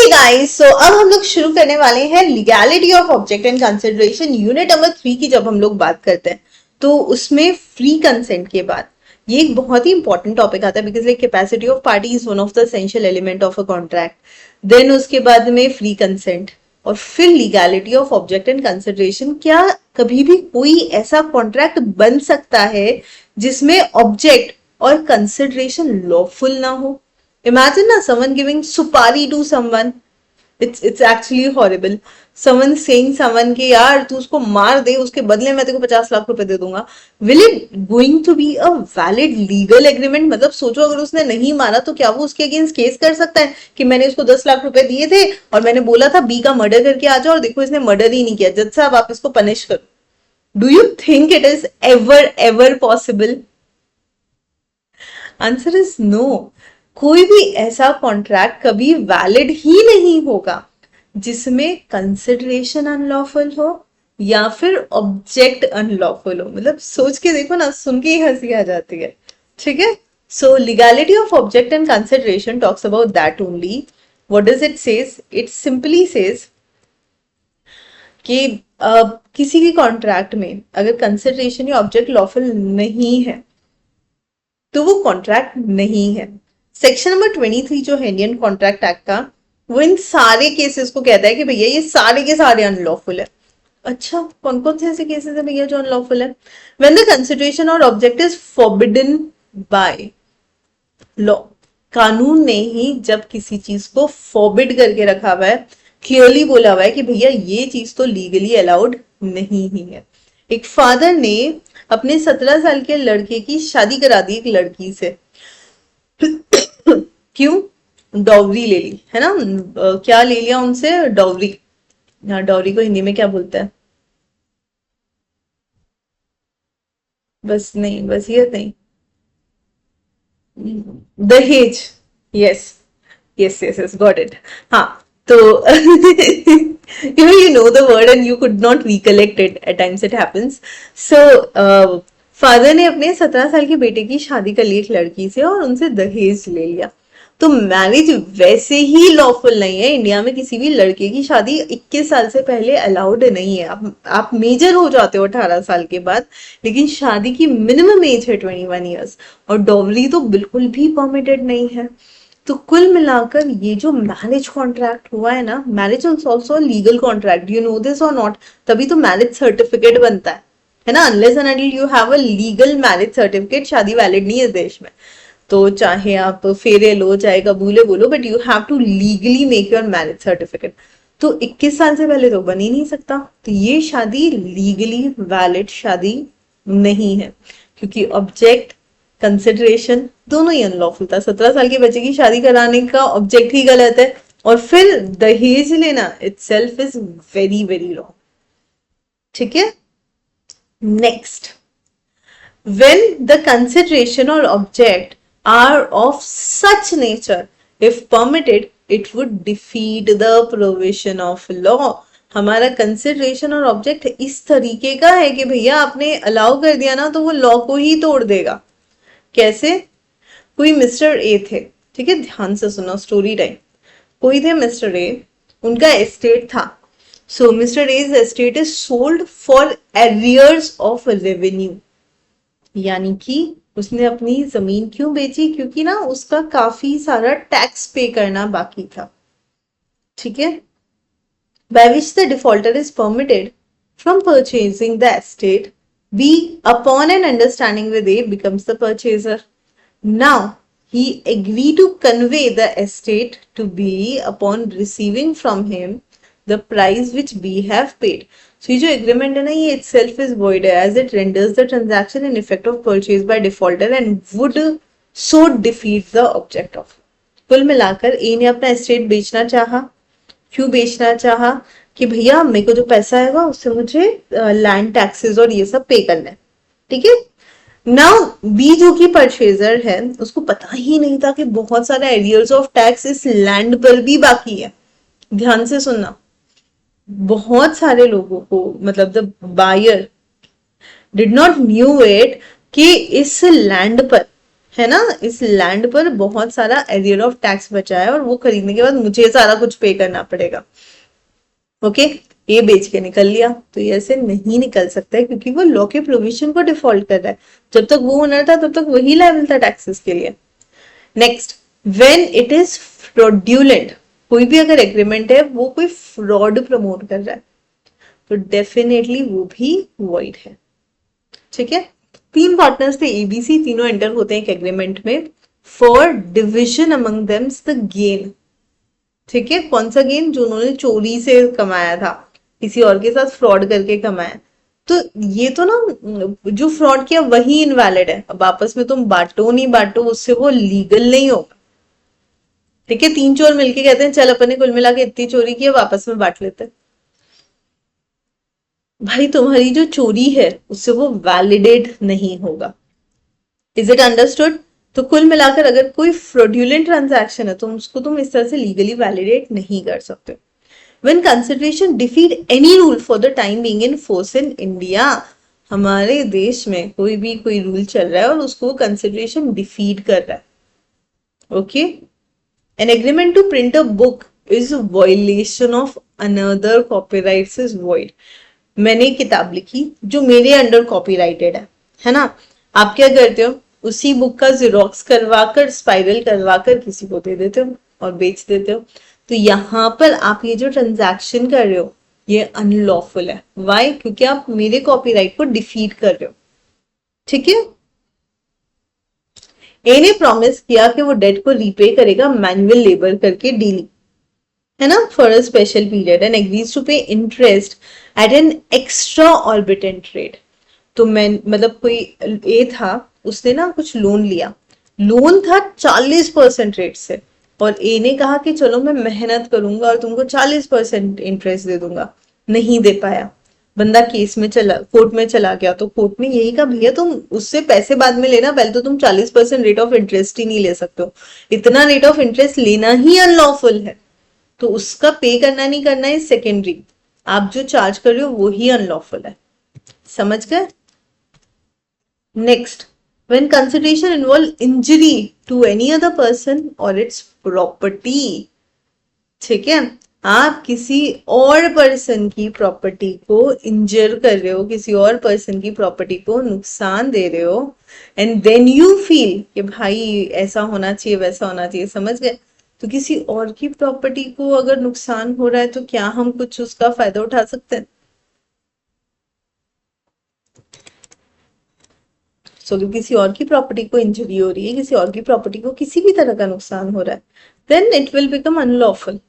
Guys, सो अब हम लोग शुरू करने वाले हैं legality of object and consideration unit number 3 की। जब हम लोग बात करते हैं तो उसमें फ्री कंसेंट के बाद ये एक बहुत ही इंपॉर्टेंट टॉपिक आता है, because like capacity of party is one of the essential element of a contract. Then उसके बाद में फ्री कंसेंट और फिर legality of object and consideration. क्या कभी भी कोई ऐसा कॉन्ट्रैक्ट बन सकता है जिसमें ऑब्जेक्ट और कंसिडरेशन लॉफुल ना हो? Imagine na someone giving supari to someone. It's actually horrible. Someone saying someone कि यार तू उसको मार दे, उसके बदले मैं तेरे को 50 लाख रुपए दे दूंगा. Will it going to be a valid legal agreement? मतलब सोचो, अगर उसने नहीं मारा तो क्या वो उसके अगेंस्ट केस कर सकता है कि मैंने उसको 10 लाख रुपए दिए थे और मैंने बोला था बी का मर्डर करके आ जाओ और देखो इसने मर्डर ही नहीं किया, जज साहब आप इसको पनिश करो. Do you think it is ever possible? Answer is no. कोई भी ऐसा कॉन्ट्रैक्ट कभी वैलिड ही नहीं होगा जिसमें कंसिडरेशन अनलॉफुल हो या फिर ऑब्जेक्ट अनलॉफुल हो. मतलब सोच के देखो ना, सुन के ही हंसी आ जाती है. ठीक है, so legality of object and consideration talks about that only. What does it says? It simply says कि किसी भी कॉन्ट्रैक्ट में अगर कंसिडरेशन या ऑब्जेक्ट लॉफुल नहीं है तो वो कॉन्ट्रैक्ट नहीं है. सेक्शन नंबर 23 जो है इंडियन कॉन्ट्रैक्ट एक्ट का, वो इन सारे केसेस को कहता है कि भैया ये सारे के सारे अनलॉफुल है. अच्छा, कौन कौन से ऐसे केसेस है भैया जो अनलॉफुल है? व्हेन द कंसिडरेशन और object is forbidden by law. कानून ने ही जब किसी चीज को फॉरबिड करके रखा हुआ है, क्लियरली बोला हुआ है कि भैया ये चीज तो लीगली अलाउड नहीं ही है. एक फादर ने अपने 17 साल के लड़के की शादी करा दी एक लड़की से. क्यों? डॉवरी ले ली, है ना. क्या ले लिया उनसे? डॉवरी. डॉवरी को हिंदी में क्या बोलता है? बस नहीं, बस ये नहीं, दहेज. Yes yes yes yes, got it. हाँ, तो you know the word and you could not recollect it. At times it happens. So father ने अपने 17 साल के बेटे की शादी कर ली एक लड़की से और उनसे दहेज ले लिया. तो मैरिज वैसे ही लॉफुल नहीं है. इंडिया में किसी भी लड़के की शादी 21 साल से पहले अलाउड नहीं है. आप मेजर हो जाते हो 18 साल के बाद, लेकिन शादी की मिनिमम एज है 21 ईयर्स. और डॉवरी तो बिल्कुल भी परमिटेड नहीं है. तो कुल मिलाकर ये जो मैरिज कॉन्ट्रैक्ट हुआ है ना, marriage is also legal contract. You know this और नॉट? तभी तो मैरिज सर्टिफिकेट बनता है ना. Unless and until you have a legal marriage certificate, शादी वैलिड नहीं है देश में. तो चाहे आप फेरे लो, चाहे कबूले बोलो, but you have to legally make your marriage certificate. तो 21 साल से पहले तो बन ही नहीं सकता. तो ये शादी लीगली वैलिड शादी नहीं है, क्योंकि ऑब्जेक्ट कंसिडरेशन दोनों ही अनलॉफुल था. 17 साल के बच्चे की शादी कराने का ऑब्जेक्ट ही गलत है, और फिर दहेज लेना itself is very very wrong. ठीक है, next. when the consideration or object are of such nature, if permitted, it would defeat the provision of law. हमारा कंसिडरेशन और ऑब्जेक्ट इस तरीके का है कि भैया आपने अलाउ कर दिया ना तो वो लॉ को ही तोड़ देगा. कैसे? कोई मिस्टर ए थे, ठीक है, ध्यान से सुनो स्टोरी टाइम. कोई थे मिस्टर ए, उनका एस्टेट था. So mister A's estate is sold for arrears of revenue. यानी कि उसने अपनी जमीन क्यों बेची? क्योंकि ना उसका काफी सारा टैक्स पे करना बाकी था. ठीक है, by which the defaulter is permitted from purchasing the estate B upon an understanding with A becomes the purchaser. Now he agree to convey the estate to B upon receiving from him the price which B have paid. So ये जो agreement है ना, ये itself is void as it renders the transaction in effect of purchase by defaulter and would so defeat the object of. कुल मिलाकर ए ने अपना estate बेचना चाहा. क्यों बेचना चाहा? कि भैया मेरे को जो पैसा आएगा उससे मुझे लैंड टैक्सेस और ये सब पे करना है. ठीक है, नाउ बी जो कि परचेजर है, उसको पता ही नहीं था कि बहुत सारे एरियर्स ऑफ टैक्स इस लैंड पर भी बाकी है. ध्यान से सुनना, बहुत सारे लोगों को, मतलब the buyer did not knew it कि इस लैंड पर, है ना, इस लैंड पर बहुत सारा एरियर ऑफ टैक्स बचा है और वो खरीदने के बाद मुझे सारा कुछ पे करना पड़ेगा। ओके, ये बेच के निकल लिया, तो ये ऐसे नहीं निकल सकता है क्योंकि वो लॉ के प्रोविजन को डिफॉल्ट कर रहा है। जब तक वो ओनर था तब तक वही लायबल था टैक्सेस के लिए। Next, when it is fraudulent, कोई भी अगर एग्रीमेंट है वो कोई फ्रॉड प्रमोट कर रहा है तो डेफिनेटली वो भी वॉइड है। ठीक है, तीन पार्टनर्स थे एबीसी, तीनों एंटर होते हैं एक एग्रीमेंट में for division among them's the gain. ठीक है, कौन सा गेन? जो उन्होंने चोरी से कमाया था, किसी और के साथ फ्रॉड करके कमाया। तो ये तो ना, जो फ्रॉड किया वही इनवैलिड है। अब आपस में तुम बांटो नहीं बांटो, उससे वो लीगल नहीं होगा। ठीक है, तीन चोर मिलके कहते हैं चल अपन ने कुल मिला के इतनी चोरी की, अब आपस में बांट लेते हैं। भाई तुम्हारी जो चोरी है उससे वो वैलिडेट नहीं होगा। Is it understood? तो कुल मिलाकर अगर कोई फ्रॉड्यूलेंट ट्रांजैक्शन है तो उसको तुम इस तरह से लीगली वैलिडेट नहीं कर सकते। When consideration defeat any rule for the time being in force in India, हमारे देश में कोई भी कोई रूल चल रहा है और उसको कंसिडरेशन डिफीट कर रहा है। Okay, an agreement to print a book is a violation of another copyrights is void। मैंने किताब लिखी जो मेरे अंडर कॉपीराइटेड है ना, आप क्या करते हो? उसी बुक का जिरोक्स करवाकर स्पाइरल करवाकर किसी को दे देते हो और बेच देते हो। तो यहां पर आप ये जो ट्रांजैक्शन कर रहे हो ये अनलॉफुल है। वाई? क्योंकि आप मेरे कॉपीराइट को डिफीट कर रहे हो। ठीक है, ए ने प्रॉमिस किया कि वो डेट को रीपे करेगा मैनुअल लेबर करके डेली, है ना, for a special period and agrees to pay interest at an exorbitant rate. तो मैं मतलब कोई ए था, उसने ना कुछ लोन लिया, लोन था 40% रेट से, और ए ने कहा कि चलो मैं मेहनत करूंगा और तुमको 40% इंटरेस्ट दे दूंगा। नहीं दे पाया, बंदा केस में चला, कोर्ट में चला गया, तो कोर्ट ने यही कहा भैया तुम उससे पैसे बाद में लेना, पहले तो तुम 40% रेट ऑफ इंटरेस्ट ही नहीं ले सकते हो, इतना रेट ऑफ इंटरेस्ट लेना ही अनलॉफुल है। तो उसका पे करना नहीं करना है सेकेंडरी, आप जो चार्ज कर रहे हो वो ही अनलॉफुल है। समझ गए? Next, when consideration involve injury to any other person or its property। ठीक है, आप किसी और पर्सन की प्रॉपर्टी को इंजर कर रहे हो, किसी और पर्सन की प्रॉपर्टी को नुकसान दे रहे हो, एंड देन यू फील कि भाई ऐसा होना चाहिए वैसा होना चाहिए। समझ गए? तो किसी और की प्रॉपर्टी को अगर नुकसान हो रहा है तो क्या हम कुछ उसका फायदा उठा सकते हैं? सो so, किसी और की प्रॉपर्टी को इंजरी हो रही है, किसी और की प्रॉपर्टी को किसी भी तरह का नुकसान हो रहा है, then it will become unlawful.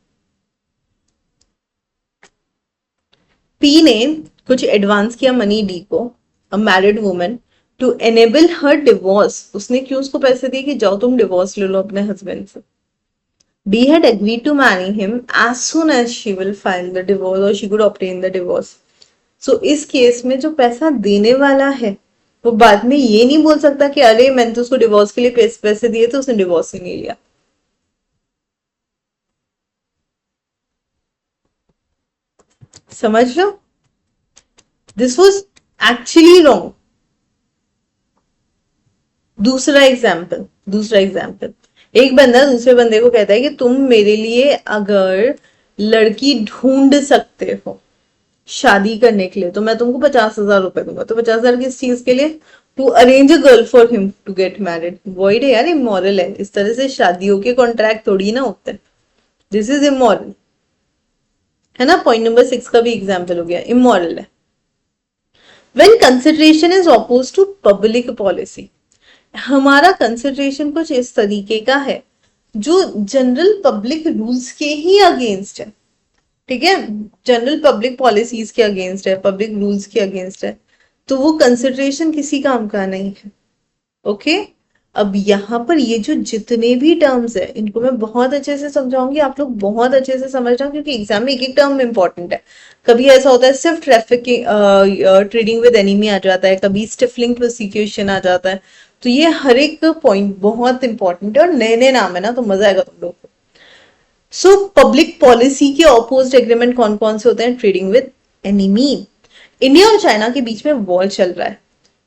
P ने कुछ एडवांस किया मनी डी को, a married woman, to enable her divorce. उसने क्यों उसको पैसे दिए कि जाओ तुम डिवोर्स ले लो अपने हस्बैंड से। D had agreed to marry him as soon as she will file the divorce और she could obtain the divorce. So इस केस में जो पैसा देने वाला है वो बाद में ये नहीं बोल सकता कि अरे मैंने तो उसको डिवोर्स के लिए पैसे दिए तो उसने डिवोर्स ही नहीं लिया। समझ लो, दिस वॉज एक्चुअली रॉन्ग। दूसरा एग्जाम्पल, एक बंदा दूसरे बंदे को कहता है कि तुम मेरे लिए अगर लड़की ढूंढ सकते हो शादी करने के लिए तो मैं तुमको 50,000 रुपए दूंगा। तो 50,000 किस चीज के लिए? To arrange a girl for him to get married. Void है यार, इमोरल है। इस तरह से शादियों के कॉन्ट्रैक्ट थोड़ी ना होते हैं, दिस इज इमोरल, है ना। पॉइंट नंबर 6 का भी एग्जाम्पल हो गया, इमोरल है। When consideration is oppose to public policy, हमारा कंसिडरेशन कुछ इस तरीके का है जो जनरल पब्लिक रूल्स के ही अगेंस्ट है। ठीक है, जनरल पब्लिक पॉलिसीज के अगेंस्ट है, पब्लिक रूल्स के अगेंस्ट है, तो वो कंसिडरेशन किसी काम का नहीं है। ओके, अब यहाँ पर ये जो जितने भी टर्म्स है इनको मैं बहुत अच्छे से समझाऊंगी, आप लोग बहुत अच्छे से समझ रहे हो क्योंकि एग्जाम में एक एक टर्म इंपॉर्टेंट है। कभी ऐसा होता है सिर्फ ट्रैफिकिंग ट्रेडिंग विद एनिमी आ जाता है, कभी स्टिफलिंग प्रोसिक्यूशन आ जाता है। तो ये हर एक पॉइंट बहुत इंपॉर्टेंट है और नए नए नाम है ना, तो मजा आएगा तुम लोग को। सो पब्लिक पॉलिसी के ऑपोजिट एग्रीमेंट कौन कौन से होते हैं? Trading with enemy. इंडिया और चाइना के बीच में वॉर चल रहा है,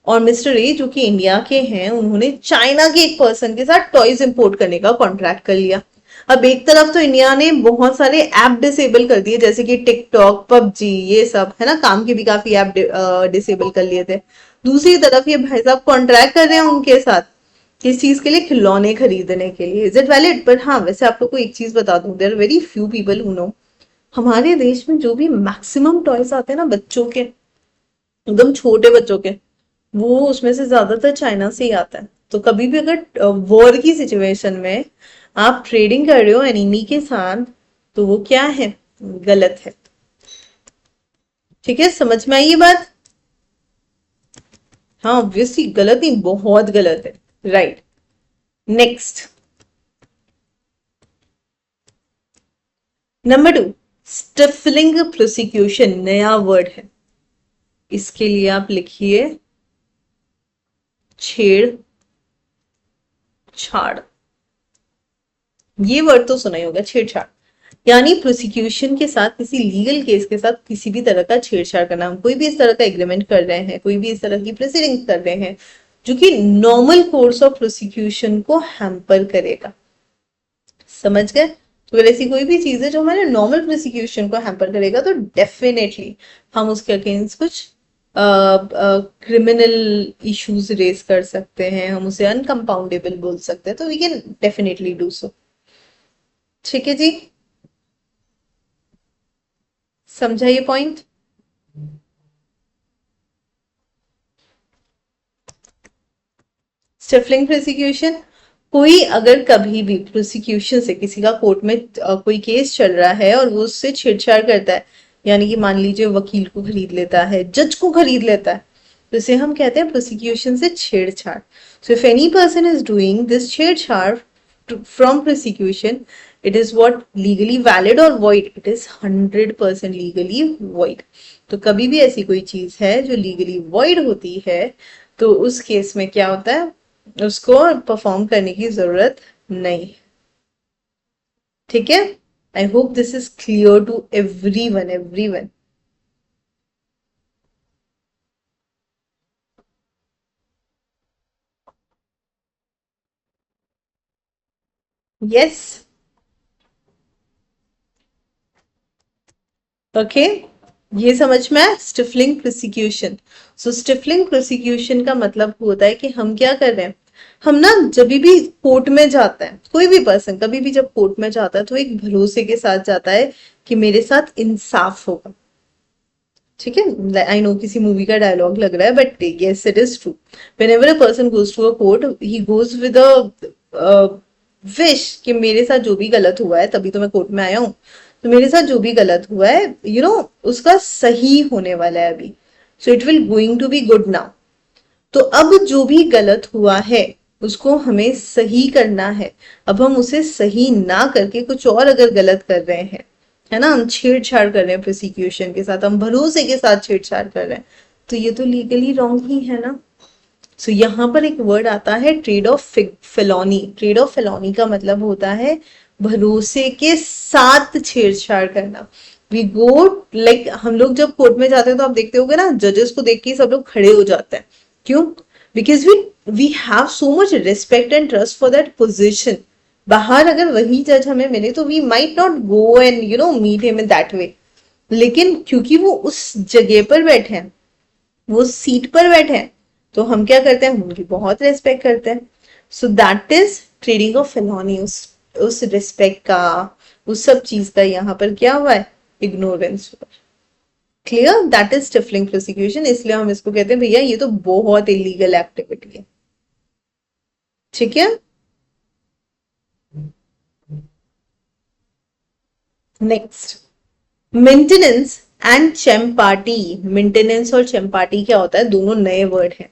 और मिस्टर ए जो कि इंडिया के हैं, उन्होंने चाइना के एक पर्सन के साथ टॉयज इंपोर्ट करने का कॉन्ट्रैक्ट कर लिया। अब एक तरफ तो इंडिया ने बहुत सारे ऐप डिसेबल कर दिए, जैसे कि टिकटॉक, पबजी, ये सब है ना, काम के भी काफी ऐप डिसेबल कर लिए थे। दूसरी तरफ ये भाई साहब कॉन्ट्रैक्ट कर रहे हैं उनके साथ, किस चीज के लिए? खिलौने खरीदने के लिए। Is it valid? पर हाँ, वैसे आप लोग को एक चीज बता दूं, there are very few people who know, हमारे देश में जो भी मैक्सिमम टॉयज आते हैं ना बच्चों के, एकदम छोटे बच्चों के, वो उसमें से ज्यादातर चाइना से ही आता है। तो कभी भी अगर वॉर की सिचुएशन में आप ट्रेडिंग कर रहे हो एनिमी के साथ, तो वो क्या है? गलत है। ठीक है, समझ में आई ये बात? हाँ, ऑब्वियसली गलत नहीं, बहुत गलत है। Right, next, number 2, stifling prosecution नया वर्ड है। इसके लिए आप लिखिए छेड़ छाड़। ये वर्ड तो सुना ही होगा, छेड़छाड़, यानी प्रोसिक्यूशन के साथ, किसी लीगल केस के साथ किसी भी तरह का छेड़छाड़ करना। हम कोई भी इस तरह का एग्रीमेंट कर रहे हैं, कोई भी इस तरह की प्रोसीडिंग कर रहे हैं जो कि नॉर्मल कोर्स ऑफ प्रोसिक्यूशन को हैम्पर करेगा। समझ गए? तो अगर ऐसी कोई भी चीज है जो हमारे नॉर्मल प्रोसिक्यूशन को हैम्पर करेगा, तो डेफिनेटली हम उसके अगेंस्ट कुछ क्रिमिनल इश्यूज रेज कर सकते हैं, हम उसे अनकंपाउंडेबल बोल सकते हैं, तो we can definitely do so. ठीक है जी, समझा ये पॉइंट? स्टिफलिंग प्रोसिक्यूशन, कोई अगर कभी भी प्रोसिक्यूशन से, किसी का कोर्ट में कोई केस चल रहा है और वो उससे छेड़छाड़ करता है, यानी कि मान लीजिए वकील को खरीद लेता है, जज को खरीद लेता है, तो इसे हम कहते हैं प्रोसिक्यूशन से छेड़छाड़। So if any person is doing this छेड़छाड़ from prosecution, it is what legally valid और void, it is 100% legally void. तो कभी भी ऐसी कोई चीज है जो लीगली वॉइड होती है, तो उस केस में क्या होता है? उसको परफॉर्म करने की जरूरत नहीं। ठीक है, I hope this is clear to everyone, everyone. Yes, okay, ये समझ में आया stifling prosecution. So stifling prosecution का मतलब होता है कि हम क्या कर रहे हैं, हम ना जब भी कोर्ट में जाता है, कोई भी पर्सन कभी भी जब कोर्ट में जाता है, तो एक भरोसे के साथ जाता है कि मेरे साथ इंसाफ होगा। ठीक है, आई नो किसी मूवी का डायलॉग लग रहा है, but yes it is true. Whenever a person goes to a court, he goes with a wish कि मेरे साथ जो भी गलत हुआ है, तभी तो मैं कोर्ट में आया हूँ, तो मेरे साथ जो भी गलत हुआ है, उसका सही होने वाला है अभी। So it will going to be good now. तो अब जो भी गलत हुआ है उसको हमें सही करना है। अब हम उसे सही ना करके कुछ और अगर गलत कर रहे हैं, है ना, हम छेड़छाड़ कर रहे हैं प्रोसिक्यूशन के साथ, हम भरोसे के साथ छेड़छाड़ कर रहे हैं, तो ये तो लीगली रॉन्ग ही है ना। सो यहाँ पर एक वर्ड आता है trade off felony. Trade off felony का मतलब होता है भरोसे के साथ छेड़छाड़ करना। वी गो लाइक, हम लोग जब कोर्ट में जाते हैं तो आप देखते होगे ना, जजेस को देख के सब लोग खड़े हो जाते हैं। क्यों? Because we have so much respect and trust for that position. बाहर अगर वही जज हमें मिले तो we might not go and meet him in that way, लेकिन क्योंकि वो उस जगह पर बैठे हैं, वो सीट पर बैठे हैं, तो हम क्या करते हैं, उनकी बहुत रिस्पेक्ट करते हैं। So that is trading of felony. उस रिस्पेक्ट का, उस सब चीज का यहाँ पर क्या हुआ है? इग्नोरेंस हुआ। Clear? That is stifling prosecution. इसलिए हम इसको कहते हैं भैया ये तो बहुत इलीगल एक्टिविटी है। ठीक है, नेक्स्ट, मेंटेनेंस एंड चैम्पार्टी। मेंटेनेंस और चैम्पार्टी क्या होता है? दोनों नए वर्ड हैं,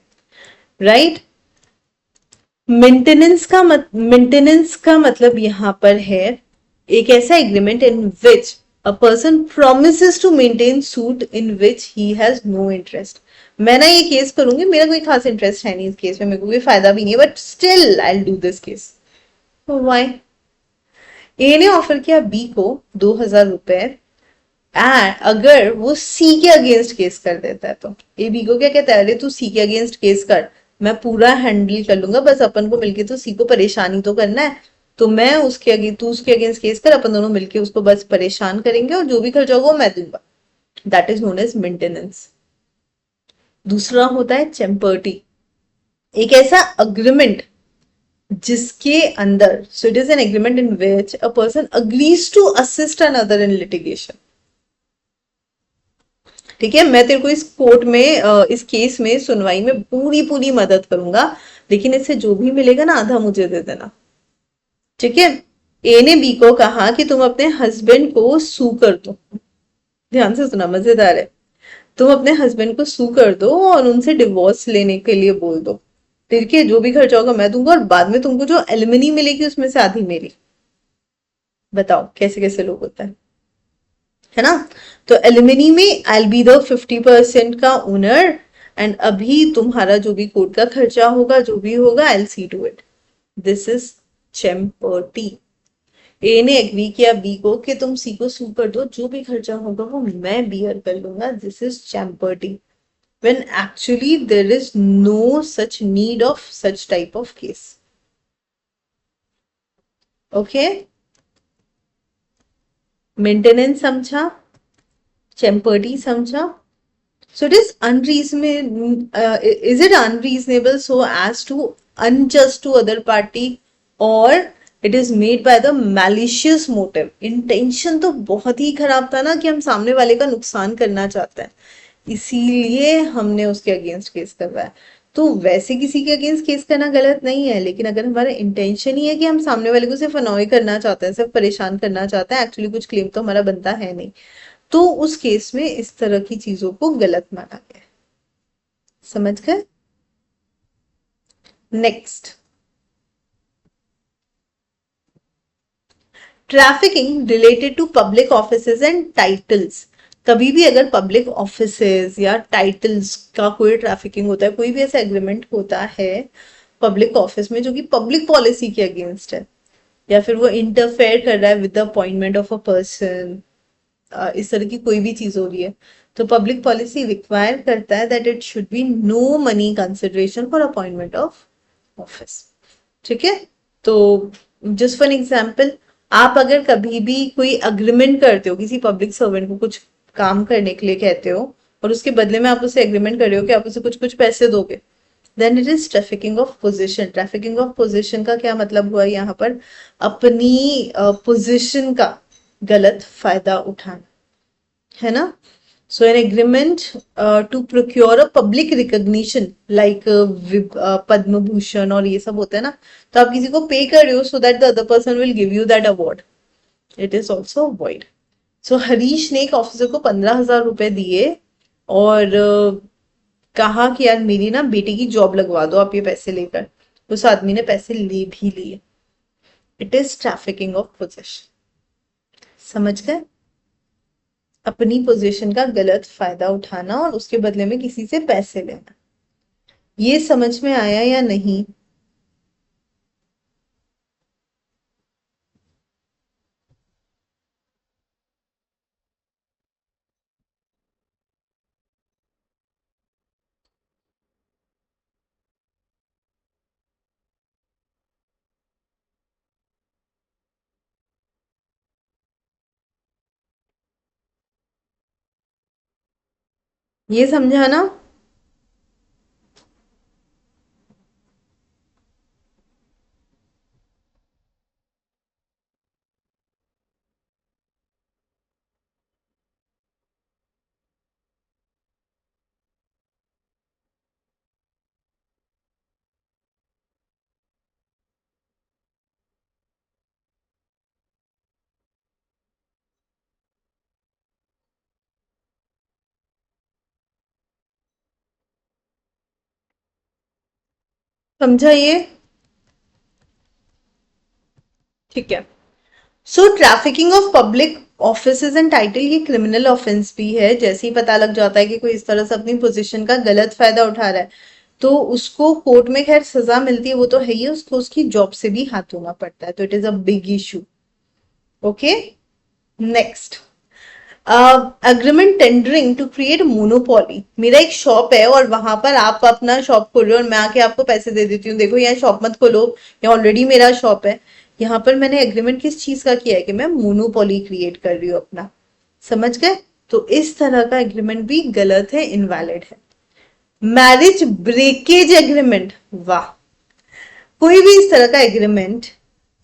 राइट? मेंटेनेंस का मतलब यहाँ पर है एक ऐसा agreement in which a person promises to maintain suit in which he has no interest. मैं ना ये केस करूंगी, मेरा कोई खास इंटरेस्ट है नहीं इस केस में, मेरे को कोई फायदा भी नहीं है, but still I do this case. Why? A ने ऑफर किया बी को 2,000 रुपए अगर वो सी के अगेंस्ट केस कर देता है तो ए बी को क्या कहता है, अरे तू सी के अगेंस्ट केस कर, मैं पूरा हैंडल कर लूंगा, बस अपन को मिलके तो सी को परेशानी तो करना है, तो मैं उसके अगेंस्ट, तू उसके अगेंस्ट केस कर, अपन दोनों मिलके उसको बस परेशान करेंगे और जो भी खर्चा होगा वो मैं दूंगा। That is known as maintenance. दूसरा होता है चैम्पर्टी, एक ऐसा अग्रीमेंट जिसके अंदर, so it is an agreement in which a person agrees to assist another in litigation. ठीक है, मैं तेरे को इस कोर्ट में इस केस में सुनवाई में पूरी पूरी मदद करूंगा, लेकिन इससे जो भी मिलेगा ना आधा मुझे दे देना। ठीक है, ए ने बी को कहा कि तुम अपने हस्बैंड को सू कर दो, ध्यान से सुना, मजेदार है, तुम अपने हस्बैंड को सू कर दो और उनसे डिवोर्स लेने के लिए बोल दो, ठीक है, जो भी खर्चा होगा मैं दूंगा और बाद में तुमको जो एलिमनी मिलेगी उसमें से आधी मेरी। बताओ कैसे कैसे लोग होता है ना। तो एलिमनी में आई बी द 50% का ओनर, एंड अभी तुम्हारा जो भी कोर्ट का खर्चा होगा जो भी होगा I see to it. This is champerty. A ने एग्री किया बी को कि तुम सी को सू कर दो, जो भी खर्चा होगा वो मैं बियर कर लूंगा, this is champerty, when actually there is no such need of such type of case. Okay, maintenance समझा, चैम्पर्टी समझा। So it is unreasonable. Is it unreasonable so as to unjust to other party, or it is made by the malicious motive? Intention तो बहुत ही खराब था ना कि हम सामने वाले का नुकसान करना चाहते हैं, इसीलिए हमने उसके अगेंस्ट केस करवाया। तो वैसे किसी के अगेंस्ट केस करना गलत नहीं है, लेकिन अगर हमारा इंटेंशन ही है कि हम सामने वाले को सिर्फ अनॉय करना चाहते हैं, सिर्फ परेशान करना चाहते हैं, एक्चुअली कुछ क्लेम तो हमारा बनता है नहीं, तो उस केस में इस तरह की चीजों को गलत माना गया है। समझ गए। Next, trafficking related to public offices and titles. कभी भी अगर पब्लिक ऑफिसेज या टाइटल्स का कोई ट्रैफिकिंग होता है, कोई भी ऐसा एग्रीमेंट होता है पब्लिक ऑफिस में जो कि पब्लिक पॉलिसी के अगेंस्ट है, या फिर वो इंटरफेयर कर रहा है with the appointment of a person, इस तरह की कोई भी चीज हो रही है, तो पब्लिक पॉलिसी रिक्वायर करता है that it should be no money consideration for appointment of office. ठीक है, तो जस्ट फॉर एग्जाम्पल, आप अगर कभी भी कोई अग्रीमेंट करते हो किसी पब्लिक सर्वेंट को कुछ काम करने के लिए कहते हो, और उसके बदले में आप उससे एग्रीमेंट कर रहे हो कि आप उसे कुछ कुछ पैसे दोगे, then it is trafficking of position. Trafficking of position का क्या मतलब हुआ यहाँ पर, अपनी पोजिशन का गलत फायदा उठाना, है ना। So an agreement to procure a public recognition like Padma Bhushan और ये सब होता है ना, तो आप किसी को पे कर रहे हो so that the other person will give you that award, it is also void. So Harish ने एक ऑफिसर को 15,000 रुपए दिए और कहा कि यार मेरी ना बेटी की जॉब लगवा दो आप ये पैसे लेकर, उस आदमी ने पैसे ले भी लिए, it is trafficking of position. समझ गए, अपनी पोजीशन का गलत फायदा उठाना और उसके बदले में किसी से पैसे लेना। ये समझ में आया या नहीं। ये समझा ना। समझा ये। ठीक है, so trafficking of public offices and title ये क्रिमिनल ऑफेंस भी है। जैसे ही पता लग जाता है कि कोई इस तरह से अपनी पोजीशन का गलत फायदा उठा रहा है, तो उसको कोर्ट में खैर सजा मिलती है, वो तो है ही, उसको उसकी जॉब से भी हाथ धोना पड़ता है, तो it is a big issue. Okay, next, agreement tendering to create monopoly. मेरा एक शॉप है और वहां पर आप अपना शॉप खोल रहे हो और मैं आके आपको पैसे दे देती हूँ, देखो यहाँ शॉप मत खोलो, यहाँ ऑलरेडी मेरा शॉप है। यहाँ पर मैंने एग्रीमेंट किस चीज का किया है कि मैं मोनोपोली क्रिएट कर रही हूँ अपना। समझ गए? तो इस तरह का एग्रीमेंट भी गलत है, इनवैलिड है। मैरिज ब्रेकेज एग्रीमेंट, वाह। कोई भी इस तरह का एग्रीमेंट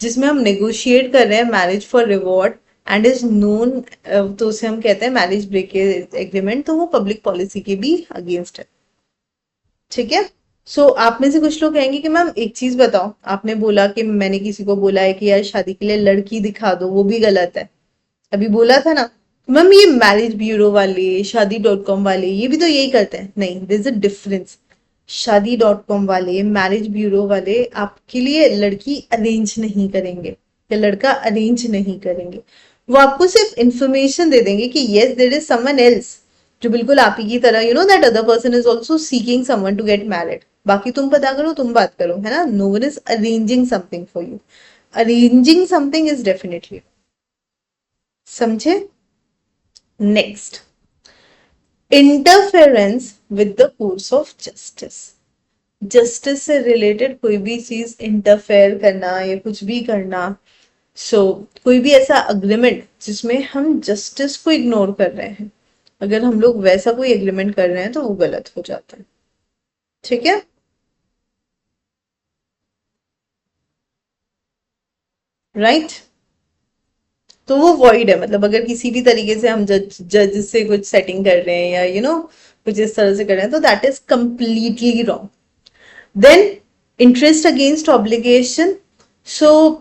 जिसमें हम नेगोशिएट कर रहे हैं marriage for reward and is known, तो उसे हम कहते हैं मैरिज ब्रेकेज एग्रीमेंट, तो वो पब्लिक पॉलिसी के भी अगेंस्ट है। ठीक है? सो आप में से कुछ लोग कहेंगे कि मैम एक चीज बताओ, आपने बोला कि मैंने किसी को बोला है कि यार शादी के लिए लड़की दिखा दो, वो भी गलत है, अभी बोला था ना। मैम ये मैरिज ब्यूरो वाले, शादी.com वाले, ये भी तो यही करते हैं। नहीं, देयर इज अ डिफरेंस। शादी.com वाले, मैरिज ब्यूरो वाले आपके लिए लड़की अरेंज नहीं करेंगे या लड़का अरेंज नहीं करेंगे। वो आपको सिर्फ इंफॉर्मेशन दे देंगे कि yes there is someone else जो बिल्कुल आप ही की तरह, you know that other person is also seeking someone to get married. बाकी तुम पता करो, तुम बात करो, है ना। No one is arranging something for you. Arranging something is definitely, समझे? Next, interference with the course of justice. Justice से रिलेटेड कोई भी चीज इंटरफेयर करना या कुछ भी करना, कोई भी ऐसा अग्रीमेंट जिसमें हम जस्टिस को इग्नोर कर रहे हैं, अगर हम लोग वैसा कोई एग्रीमेंट कर रहे हैं तो वो गलत हो जाता है। ठीक है? राइट? तो वो वॉइड है, मतलब अगर किसी भी तरीके से हम जज से कुछ सेटिंग कर रहे हैं या कुछ इस तरह से कर रहे हैं, तो that is completely wrong. Then interest against obligation. So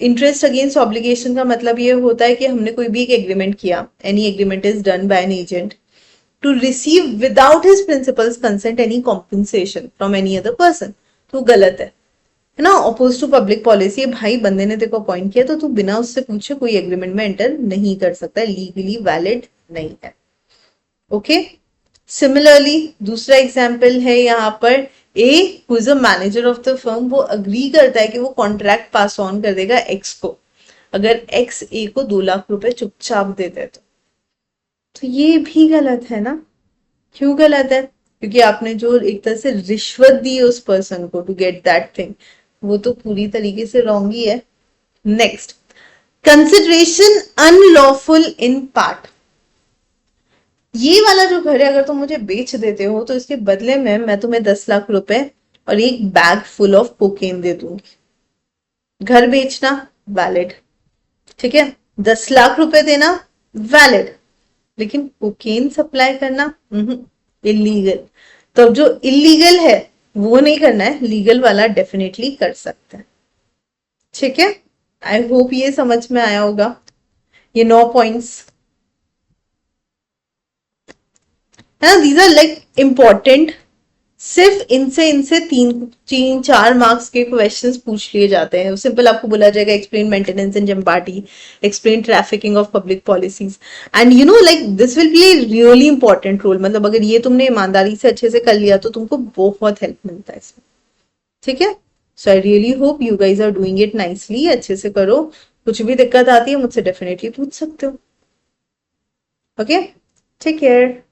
interest against obligation का मतलब ये होता है कि हमने कोई भी एक एग्रीमेंट किया, any agreement is done by an agent to receive without his principal's consent any compensation from any other person, तो गलत है ना। अपोज टू पब्लिक पॉलिसी, भाई बंदे ने तेरे को अपॉइंट किया तो तू बिना उससे पूछे कोई एग्रीमेंट में एंटर नहीं कर सकता, लीगली वैलिड नहीं है। ओके? सिमिलरली दूसरा एग्जाम्पल है यहाँ पर, A who is a manager of the firm, वो अग्री करता है कि वो कॉन्ट्रैक्ट पास ऑन कर देगा एक्स को, अगर एक्स ए को 2 लाख रुपए चुपचाप दे दे तो ये भी गलत है ना। क्यों गलत है? क्योंकि आपने जो एक तरह से रिश्वत दी है उस पर्सन को टू गेट दैट थिंग, वो तो पूरी तरीके से रॉन्ग ही है। Next, consideration unlawful in part. ये वाला जो घर है अगर तुम मुझे बेच देते हो तो इसके बदले में मैं तुम्हें 10 लाख रुपए और एक बैग फुल ऑफ कोकेन दे दूंगी। घर बेचना वैलिड, ठीक है। 10 लाख रुपए देना वैलिड, लेकिन कोकेन सप्लाई करना इलीगल। तो जो इलीगल है वो नहीं करना है, लीगल वाला डेफिनेटली कर सकते हैं। ठीक है? आई होप ये समझ में आया होगा, ये 9 पॉइंट्स है ना। दीज आर लाइक इम्पोर्टेंट, सिर्फ इनसे इनसे तीन तीन चार मार्क्स के क्वेश्चंस पूछ लिए जाते हैं। सिंपल आपको बोला जाएगा explain maintenance in champerty, explain trafficking of public policies, and like this will play really important role. मतलब अगर ये तुमने ईमानदारी से अच्छे से कर लिया तो तुमको बहुत हेल्प मिलता है इसमें। ठीक है? So I really hope you guys are doing it nicely, अच्छे से करो। कुछ भी दिक्कत आती है मुझसे डेफिनेटली पूछ सकते हो। Okay, take care.